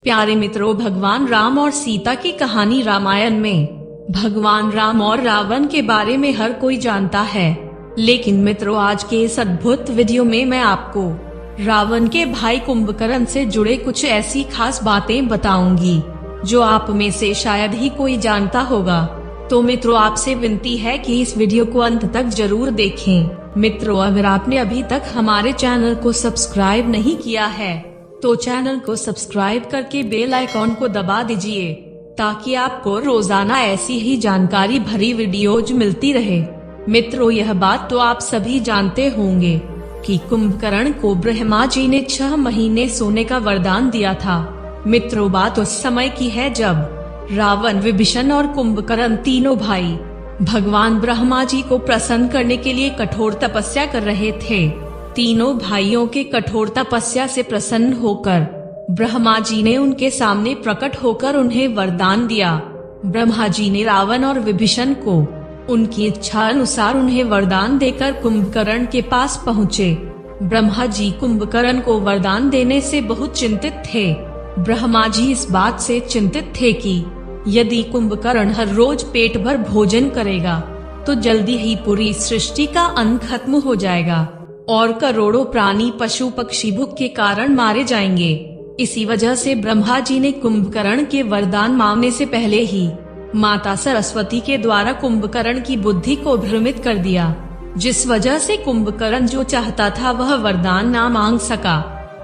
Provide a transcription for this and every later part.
प्यारे मित्रों, भगवान राम और सीता की कहानी रामायण में। भगवान राम और रावण के बारे में हर कोई जानता है, लेकिन मित्रों आज के इस अद्भुत वीडियो में मैं आपको रावण के भाई कुंभकर्ण से जुड़े कुछ ऐसी खास बातें बताऊंगी जो आप में से शायद ही कोई जानता होगा। तो मित्रों आपसे विनती है कि इस वीडियो को अंत तक जरूर देखें। मित्रों अगर आपने अभी तक हमारे चैनल को सब्सक्राइब नहीं किया है तो चैनल को सब्सक्राइब करके बेल आइकॉन को दबा दीजिए ताकि आपको रोजाना ऐसी ही जानकारी भरी वीडियोज मिलती रहे। मित्रों यह बात तो आप सभी जानते होंगे कि कुंभकर्ण को ब्रह्मा जी ने 6 महीने सोने का वरदान दिया था। मित्रों बात उस समय की है जब रावण, विभीषण और कुंभकर्ण तीनों भाई भगवान ब्रह्मा जी को प्रसन्न करने के लिए कठोर तपस्या कर रहे थे। तीनों भाइयों के कठोर तपस्या से प्रसन्न होकर ब्रह्मा जी ने उनके सामने प्रकट होकर उन्हें वरदान दिया। ब्रह्मा जी ने रावण और विभीषण को उनकी इच्छा अनुसार उन्हें वरदान देकर कुंभकर्ण के पास पहुँचे। ब्रह्मा जी कुंभकर्ण को वरदान देने से बहुत चिंतित थे। ब्रह्मा जी इस बात से चिंतित थे कि यदि कुंभकर्ण हर रोज पेट भर भोजन करेगा तो जल्दी ही पूरी सृष्टि का अंत खत्म हो जाएगा और करोड़ों प्राणी पशु पक्षी भूख के कारण मारे जाएंगे। इसी वजह से ब्रह्मा जी ने कुंभकर्ण के वरदान मांगने से पहले ही माता सरस्वती के द्वारा कुंभकर्ण की बुद्धि को भ्रमित कर दिया, जिस वजह से कुंभकर्ण जो चाहता था वह वरदान ना मांग सका।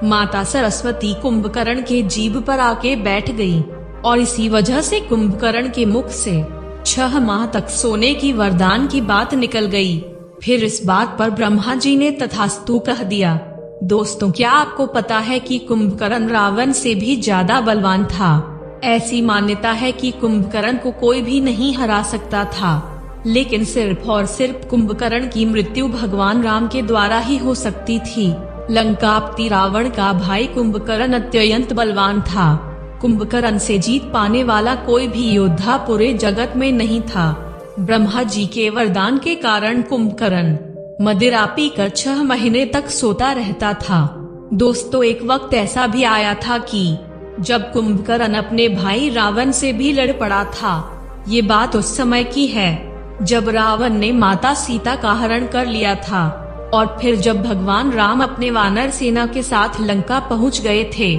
माता सरस्वती कुंभकर्ण के जीभ पर आके बैठ गई और इसी वजह से कुंभकर्ण के मुख से 6 माह तक सोने की वरदान की बात निकल गई। फिर इस बात पर ब्रह्मा जी ने तथास्तु कह दिया। दोस्तों क्या आपको पता है कि कुंभकर्ण रावण से भी ज्यादा बलवान था। ऐसी मान्यता है कि कुंभकर्ण को कोई भी नहीं हरा सकता था, लेकिन सिर्फ और सिर्फ कुंभकर्ण की मृत्यु भगवान राम के द्वारा ही हो सकती थी। लंकापति रावण का भाई कुंभकर्ण अत्यंत बलवान था। कुंभकर्ण से जीत पाने वाला कोई भी योद्धा पूरे जगत में नहीं था। ब्रह्मा जी के वरदान के कारण कुंभकर्ण मदिरा पीकर 6 महीने तक सोता रहता था। दोस्तों एक वक्त ऐसा भी आया था कि जब कुंभकर्ण अपने भाई रावण से भी लड़ पड़ा था। ये बात उस समय की है जब रावण ने माता सीता का हरण कर लिया था और फिर जब भगवान राम अपने वानर सेना के साथ लंका पहुंच गए थे।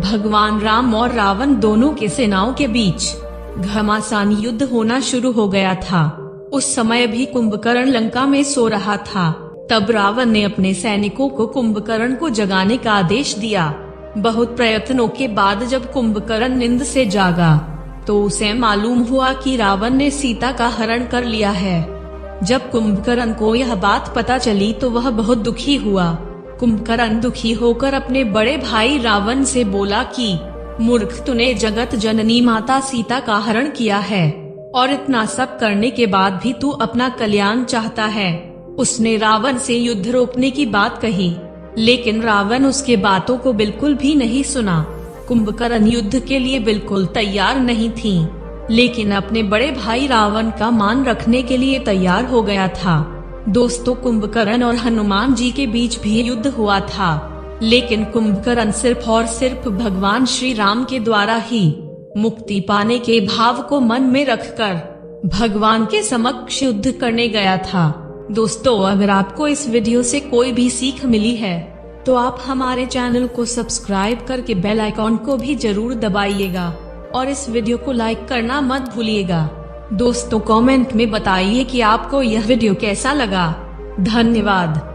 भगवान राम और रावण दोनों के सेनाओं के बीच घमासान युद्ध होना शुरू हो गया था। उस समय भी कुंभकर्ण लंका में सो रहा था। तब रावण ने अपने सैनिकों को कुंभकर्ण को जगाने का आदेश दिया। बहुत प्रयत्नों के बाद जब कुंभकर्ण नींद से जागा तो उसे मालूम हुआ कि रावण ने सीता का हरण कर लिया है। जब कुंभकर्ण को यह बात पता चली तो वह बहुत दुखी हुआ। कुंभकर्ण दुखी होकर अपने बड़े भाई रावण से बोला कि मूर्ख, तूने जगत जननी माता सीता का हरण किया है और इतना सब करने के बाद भी तू अपना कल्याण चाहता है। उसने रावण से युद्ध रोकने की बात कही, लेकिन रावण उसके बातों को बिल्कुल भी नहीं सुना। कुंभकर्ण युद्ध के लिए बिल्कुल तैयार नहीं थी, लेकिन अपने बड़े भाई रावण का मान रखने के लिए तैयार हो गया था। दोस्तों कुंभकर्ण और हनुमान जी के बीच भी युद्ध हुआ था, लेकिन कुंभकर्ण सिर्फ और सिर्फ भगवान श्री राम के द्वारा ही मुक्ति पाने के भाव को मन में रखकर भगवान के समक्ष युद्ध करने गया था। दोस्तों अगर आपको इस वीडियो से कोई भी सीख मिली है तो आप हमारे चैनल को सब्सक्राइब करके बेल आइकॉन को भी जरूर दबाइएगा और इस वीडियो को लाइक करना मत भूलिएगा। दोस्तों कमेंट में बताइए कि आपको यह वीडियो कैसा लगा। धन्यवाद।